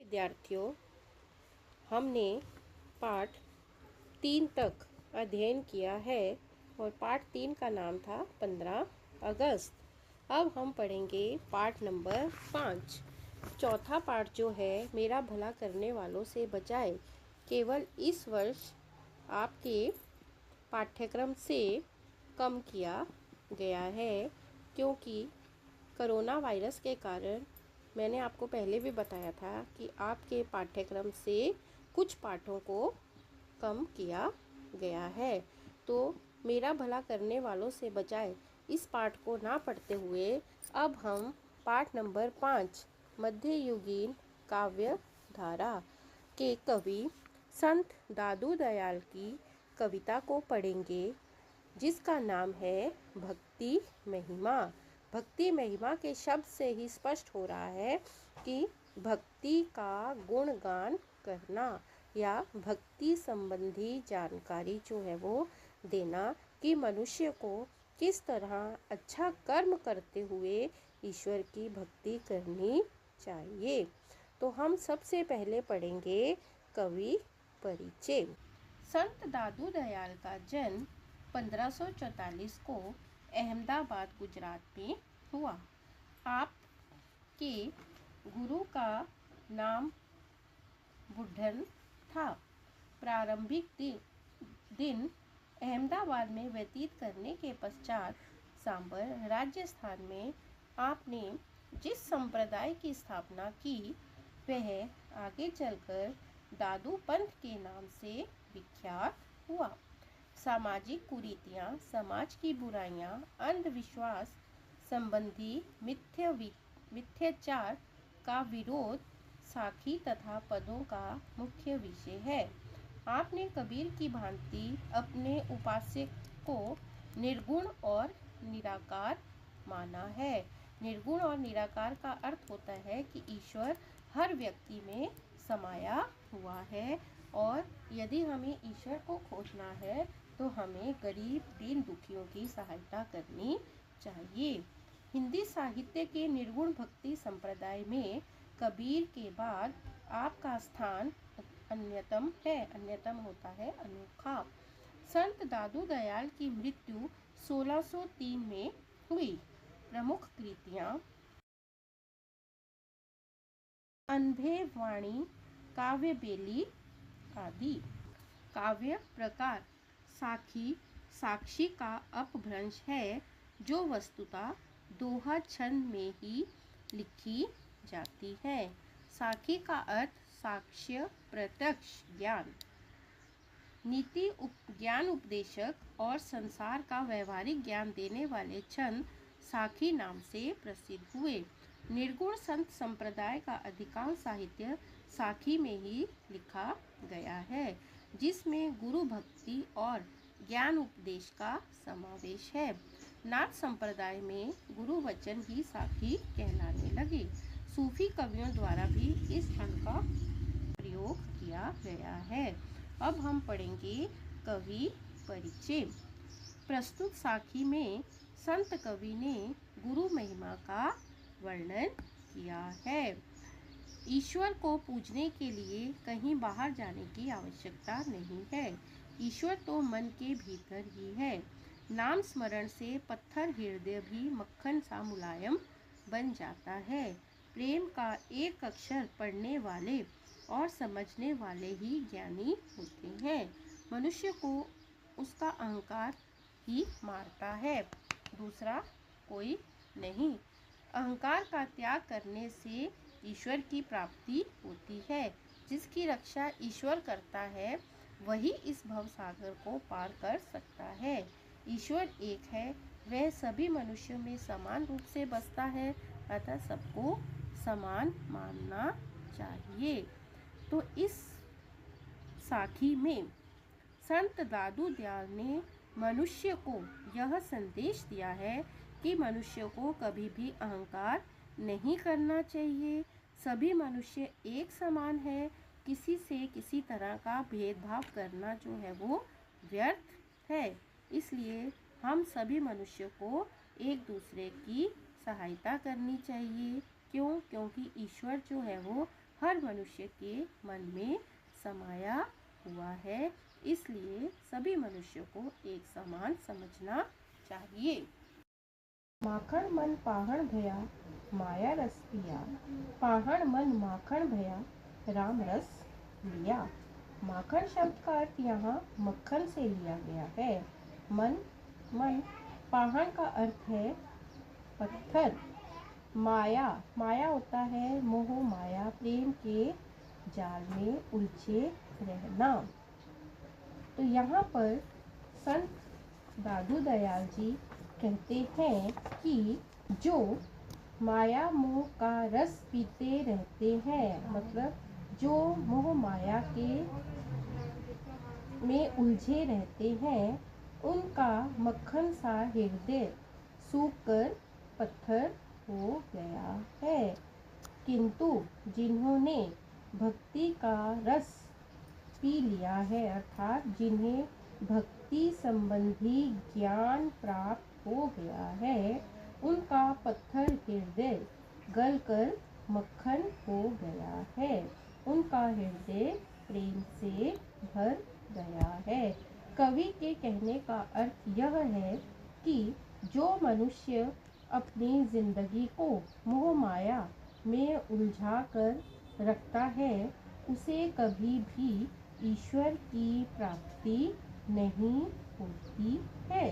विद्यार्थियों, हमने पाठ 3 तक अध्ययन किया है और पाठ 3 का नाम था 15 अगस्त। अब हम पढ़ेंगे पाठ नंबर 5। चौथा पाठ जो है मेरा भला करने वालों से बचाए, केवल इस वर्ष आपके पाठ्यक्रम से कम किया गया है, क्योंकि कोरोना वायरस के कारण मैंने आपको पहले भी बताया था कि आपके पाठ्यक्रम से कुछ पाठों को कम किया गया है। तो मेरा भला करने वालों से बचाए इस पाठ को ना पढ़ते हुए अब हम पाठ नंबर 5 मध्ययुगीन काव्य धारा के कवि संत दादू दयाल की कविता को पढ़ेंगे, जिसका नाम है भक्ति महिमा। भक्ति महिमा के शब्द से ही स्पष्ट हो रहा है कि भक्ति का गुणगान करना या भक्ति संबंधी जानकारी जो है वो देना कि मनुष्य को किस तरह अच्छा कर्म करते हुए ईश्वर की भक्ति करनी चाहिए। तो हम सबसे पहले पढ़ेंगे कवि परिचय। संत दादू दयाल का जन्म 1544 को अहमदाबाद गुजरात में हुआ। आपके गुरु का नाम बुढ़न था। प्रारंभिक दिन अहमदाबाद में व्यतीत करने के पश्चात सांबर राजस्थान में आपने जिस संप्रदाय की स्थापना की वह आगे चलकर दादू पंथ के नाम से विख्यात हुआ। सामाजिक कुरीतियाँ, समाज की बुराइयाँ, अंधविश्वास संबंधी मिथ्याचार का विरोध साखी तथा पदों का मुख्य विषय है। आपने कबीर की भांति अपने उपास्य को निर्गुण और निराकार माना है। निर्गुण और निराकार का अर्थ होता है कि ईश्वर हर व्यक्ति में समाया हुआ है और यदि हमें ईश्वर को खोजना है तो हमें गरीब दीन दुखियों की सहायता करनी चाहिए। हिंदी साहित्य के निर्गुण भक्ति संप्रदाय में कबीर के बाद आपका स्थान अन्यतम है। अन्यतम होता है अनोखा। संत दादू दयाल की मृत्यु 1603 में हुई। प्रमुख कृतियाँ अनभे वाणी, काव्य बेली आदि। काव्य प्रकार साखी साक्षी का अपभ्रंश है, जो वस्तुतः दोहा छंद में ही लिखी जाती है। साखी का अर्थ साक्ष्य, प्रत्यक्ष ज्ञान, नीति ज्ञान उपदेशक और संसार का व्यवहारिक ज्ञान देने वाले छंद साखी नाम से प्रसिद्ध हुए। निर्गुण संत संप्रदाय का अधिकांश साहित्य साखी में ही लिखा गया है, जिसमें गुरु भक्ति और ज्ञान उपदेश का समावेश है। नाथ संप्रदाय में गुरु वचन ही साखी कहलाने लगे। सूफी कवियों द्वारा भी इस छंद का प्रयोग किया गया है। अब हम पढ़ेंगे कवि परिचय। प्रस्तुत साखी में संत कवि ने गुरु महिमा का वर्णन किया है। ईश्वर को पूजने के लिए कहीं बाहर जाने की आवश्यकता नहीं है। ईश्वर तो मन के भीतर ही है। नाम स्मरण से पत्थर हृदय भी मक्खन सा मुलायम बन जाता है। प्रेम का एक अक्षर पढ़ने वाले और समझने वाले ही ज्ञानी होते हैं। मनुष्य को उसका अहंकार ही मारता है, दूसरा कोई नहीं। अहंकार का त्याग करने से ईश्वर की प्राप्ति होती है। जिसकी रक्षा ईश्वर करता है वही इस भवसागर को पार कर सकता है। ईश्वर एक है, वह सभी मनुष्यों में समान रूप से बसता है, अतः सबको समान मानना चाहिए। तो इस साखी में संत दादू दयाल ने मनुष्य को यह संदेश दिया है कि मनुष्य को कभी भी अहंकार नहीं करना चाहिए। सभी मनुष्य एक समान है। किसी से किसी तरह का भेदभाव करना जो है वो व्यर्थ है। इसलिए हम सभी मनुष्य को एक दूसरे की सहायता करनी चाहिए। क्यों? क्योंकि ईश्वर जो है वो हर मनुष्य के मन में समाया हुआ है, इसलिए सभी मनुष्यों को एक समान समझना चाहिए। माखण मन पाहण भया माया रस पिया, पाहण मन माखण भया राम रस लिया। माखण शब्द का अर्थ यहाँ मक्खन से लिया गया है। मन पाहण का अर्थ है पत्थर। माया होता है मोह माया, प्रेम के जाल में उलझे रहना। तो यहाँ पर संत दादू दयाल जी कहते हैं कि जो माया मोह का रस पीते रहते हैं, मतलब जो मोह माया के में उलझे रहते हैं, उनका मक्खन सा हृदय सूखकर पत्थर हो गया है। किंतु जिन्होंने भक्ति का रस पी लिया है, अर्थात जिन्हें भक्ति संबंधी ज्ञान प्राप्त हो गया है, उनका पत्थर हृदय गलकर मक्खन हो गया है। उनका हृदय प्रेम से भर गया है। कवि के कहने का अर्थ यह है कि जो मनुष्य अपनी जिंदगी को मोह माया में उलझा कर रखता है, उसे कभी भी ईश्वर की प्राप्ति नहीं होती है।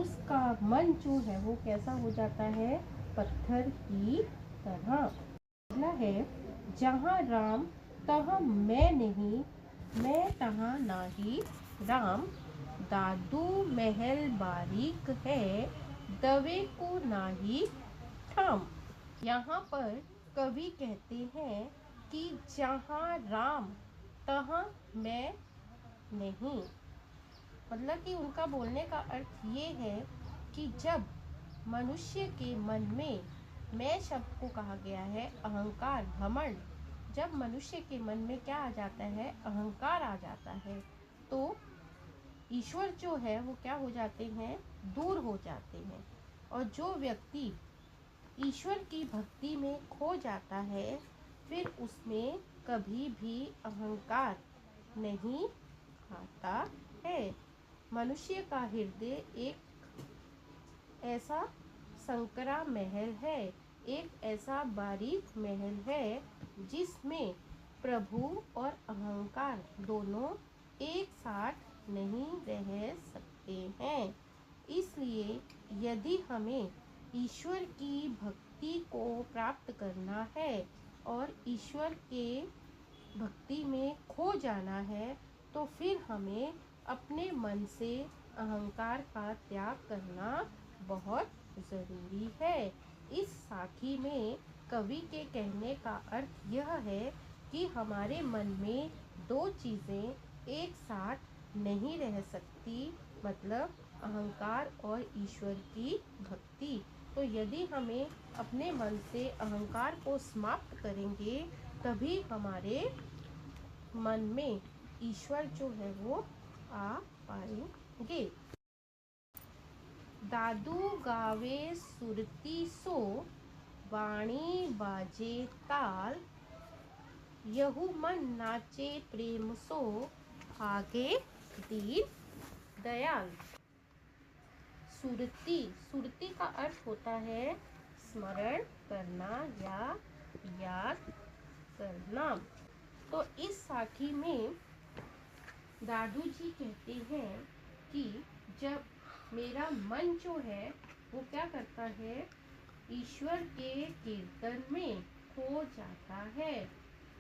उसका मन जो है वो कैसा हो जाता है, पत्थर की तरह। अगला है, जहाँ राम तहाँ मैं नहीं, मैं तहाँ नाही राम। दादू महल बारीक है, दवे को नाही ठाम। यहाँ पर कवि कहते हैं कि जहाँ राम तहाँ मैं नहीं, मतलब कि उनका बोलने का अर्थ ये है कि जब मनुष्य के मन में मैं शब्द को कहा गया है अहंकार, घमंड, जब मनुष्य के मन में क्या आ जाता है, अहंकार आ जाता है, तो ईश्वर जो है वो क्या हो जाते हैं, दूर हो जाते हैं। और जो व्यक्ति ईश्वर की भक्ति में खो जाता है, फिर उसमें कभी भी अहंकार नहीं आता है। मनुष्य का हृदय एक ऐसा संकरा महल है, एक ऐसा बारीक महल है जिसमें प्रभु और अहंकार दोनों एक साथ नहीं रह सकते हैं। इसलिए यदि हमें ईश्वर की भक्ति को प्राप्त करना है और ईश्वर के भक्ति में खो जाना है, तो फिर हमें अपने मन से अहंकार का त्याग करना बहुत ज़रूरी है। इस साखी में कवि के कहने का अर्थ यह है कि हमारे मन में दो चीज़ें एक साथ नहीं रह सकती, मतलब अहंकार और ईश्वर की भक्ति। तो यदि हमें अपने मन से अहंकार को समाप्त करेंगे, तभी हमारे मन में ईश्वर जो है वो आ पाएंगे। दादू गावे सुरती सो, वाणी बाजे ताल, यहू मन नाचे प्रेम सो, आगे दीन दयाल। सुरती का अर्थ होता है स्मरण करना या याद करना। तो इस साखी में दादू जी कहते हैं कि जब मेरा मन जो है वो क्या करता है, ईश्वर के कीर्तन में खो जाता है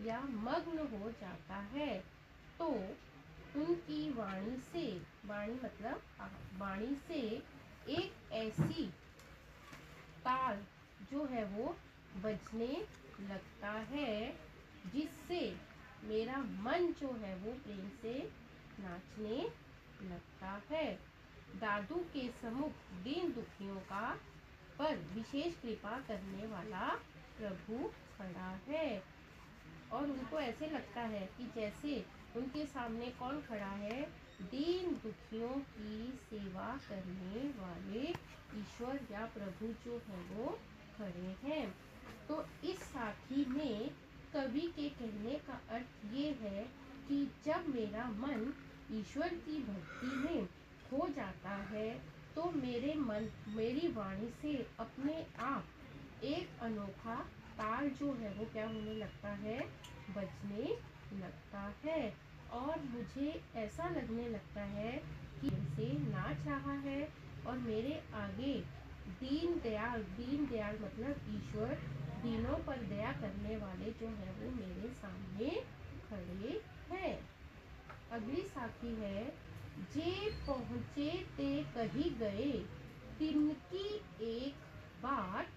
या मग्न हो जाता है, तो उनकी वाणी से, वाणी मतलब वाणी से एक ऐसी ताल जो है वो बजने लगता है, जिससे मेरा मन जो है वो प्रेम से नाचने लगता है। दादू के सम्मुख दीन दुखियों का पर विशेष कृपा करने वाला प्रभु खड़ा है, और उनको ऐसे लगता है कि जैसे उनके सामने कौन खड़ा है, दीन दुखियों की सेवा करने वाले ईश्वर या प्रभु जो है वो खड़े हैं। तो इस साखी में कवि के कहने का अर्थ ये है कि जब मेरा मन ईश्वर की भक्ति में खो जाता है तो मेरी वाणी से अपने आप एक अनोखा ताल जो है वो क्या होने लगता है, बजने लगता है। और मुझे ऐसा लगने लगता है कि से नाच रहा है और मेरे आगे दीन दयाल मतलब ईश्वर, दीनों पर दया करने वाले जो है वो मेरे सामने खड़े हैं। अगली साखी है, जे पहुँचे ते कही गए तिनकी एक बात,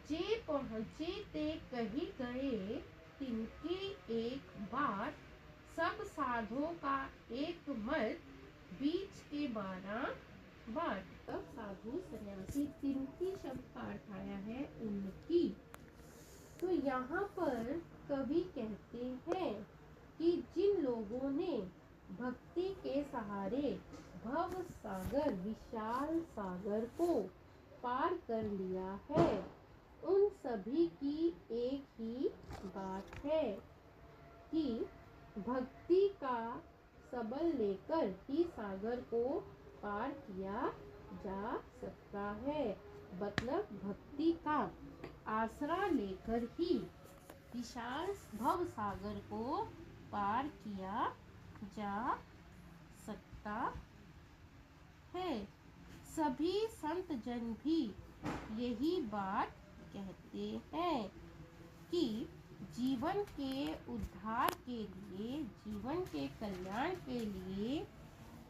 जे पहुँचे ते कही गए तिनकी एक बात, सब साधों का एक मत बीच के 12 बाट। तब साधु सन्यासी, तिनकी शब्द का अर्थ आया है उनकी। तो यहाँ पर कवि कहते हैं कि जिन लोगों ने भक्ति के सहारे भव सागर, विशाल सागर को पार कर लिया है, उन सभी की एक ही बात है कि भक्ति का सबल लेकर ही सागर को पार किया जा सकता है। मतलब भक्ति का आसरा लेकर ही विशाल भव सागर को पार किया जा सकता है। सभी संत जन भी यही बात कहते हैं कि जीवन के उद्धार के लिए, जीवन के कल्याण के लिए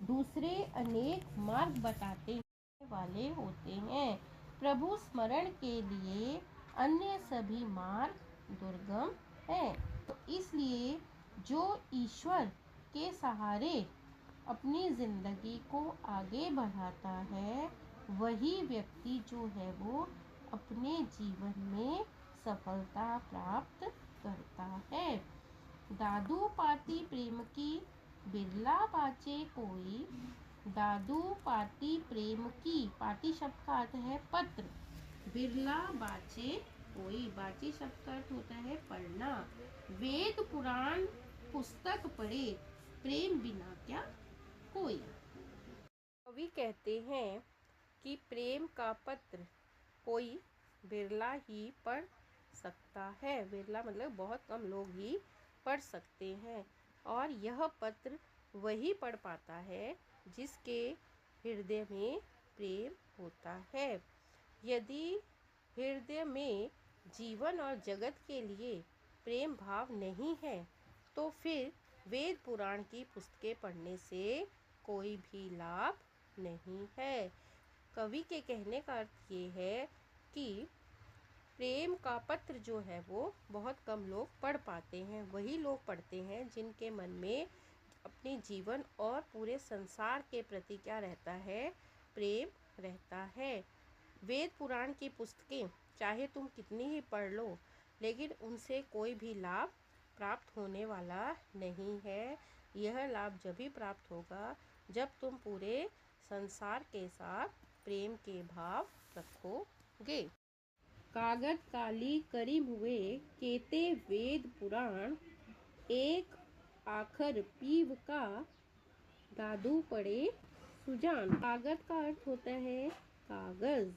दूसरे अनेक मार्ग बताते वाले होते हैं। प्रभु स्मरण के लिए अन्य सभी मार्ग दुर्गम हैं। तो इसलिए जो ईश्वर के सहारे अपनी जिंदगी को आगे बढ़ाता है, वही व्यक्ति जो है वो अपने जीवन में सफलता प्राप्त करता है। दादू पाती प्रेम की बिरला बाचे कोई, दादू पाती प्रेम की, पाती शब्द का अर्थ है पत्र, बिरला बाचे कोई, बाचे शब्द का अर्थ होता है पढ़ना। वेद पुराण पुस्तक पढ़े, प्रेम बिना क्या कोई। कवि कहते हैं कि प्रेम का पत्र कोई बिरला ही पढ़ सकता है। बिरला मतलब बहुत कम लोग ही पढ़ सकते हैं, और यह पत्र वही पढ़ पाता है जिसके हृदय में प्रेम होता है। यदि हृदय में जीवन और जगत के लिए प्रेम भाव नहीं है तो फिर वेद पुराण की पुस्तकें पढ़ने से कोई भी लाभ नहीं है। कवि के कहने का अर्थ ये है कि प्रेम का पत्र जो है वो बहुत कम लोग पढ़ पाते हैं। वही लोग पढ़ते हैं जिनके मन में अपने जीवन और पूरे संसार के प्रति क्या रहता है, प्रेम रहता है। वेद पुराण की पुस्तकें चाहे तुम कितनी ही पढ़ लो, लेकिन उनसे कोई भी लाभ प्राप्त होने वाला नहीं है। यह लाभ जब भी प्राप्त होगा जब तुम पूरे संसार के साथ प्रेम के भाव रखोगे। कागज काली करी हुए केते वेद पुराण, एक आखर पीव का दादू पड़े सुजान। कागज का अर्थ होता है कागज,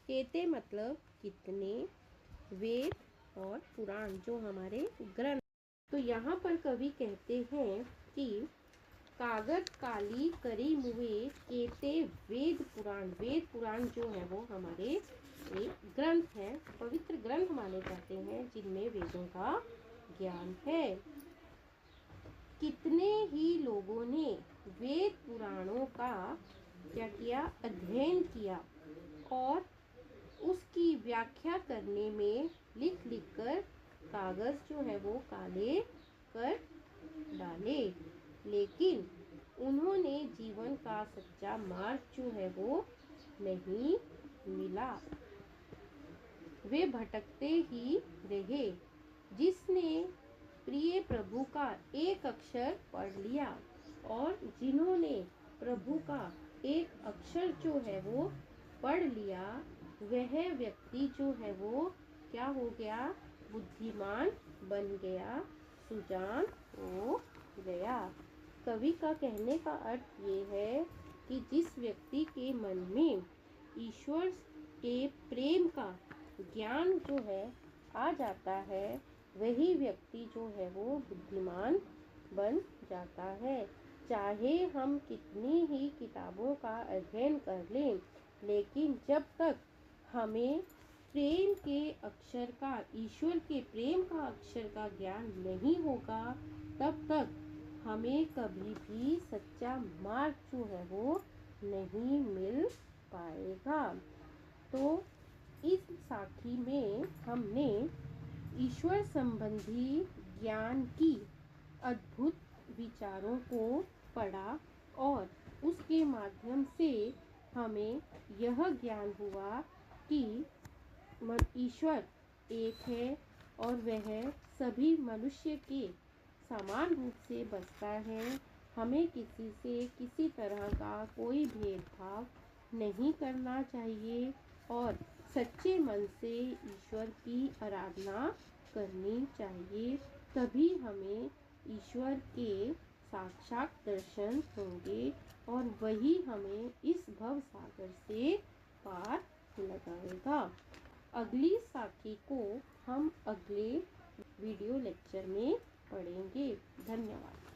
केते मतलब कितने, वेद और पुराण जो हमारे ग्रंथ। तो यहाँ पर कवि कहते हैं कि कागज काली करी मुए केते वेद पुराण। वेद पुराण जो है वो हमारे एक ग्रंथ है, पवित्र ग्रंथ माने जाते हैं जिनमें वेदों का ज्ञान है। कितने ही लोगों ने वेद पुराणों का क्या किया, अध्ययन किया और उसकी व्याख्या करने में लिख लिख कर कागज जो है वो काले कर डाले, लेकिन उन्होंने जीवन का सच्चा मार्ग जो है वो नहीं मिला। वे भटकते ही रहे। जिसने प्रिय प्रभु का एक अक्षर पढ़ लिया और जिन्होंने प्रभु का एक अक्षर जो है वो पढ़ लिया, वह व्यक्ति जो है वो क्या हो गया, बुद्धिमान बन गया, सुजान हो गया। कवि का कहने का अर्थ ये है कि जिस व्यक्ति के मन में ईश्वर के प्रेम का ज्ञान जो है आ जाता है, वही व्यक्ति जो है वो बुद्धिमान बन जाता है। चाहे हम कितनी ही किताबों का अध्ययन कर लें, लेकिन जब तक हमें प्रेम के अक्षर का, ईश्वर के प्रेम का अक्षर का ज्ञान नहीं होगा, तब तक हमें कभी भी सच्चा मार्ग जो है वो नहीं मिल पाएगा। तो इस साखी में हमने ईश्वर संबंधी ज्ञान की अद्भुत विचारों को पढ़ा और उसके माध्यम से हमें यह ज्ञान हुआ कि ईश्वर एक है और वह सभी मनुष्य के समान रूप से बसता है। हमें किसी से किसी तरह का कोई भेदभाव नहीं करना चाहिए और सच्चे मन से ईश्वर की आराधना करनी चाहिए। तभी हमें ईश्वर के साक्षात दर्शन होंगे और वही हमें इस भव सागर से पार लगाएगा। अगली साखी को हम अगले वीडियो लेक्चर में पढ़ेंगे। धन्यवाद।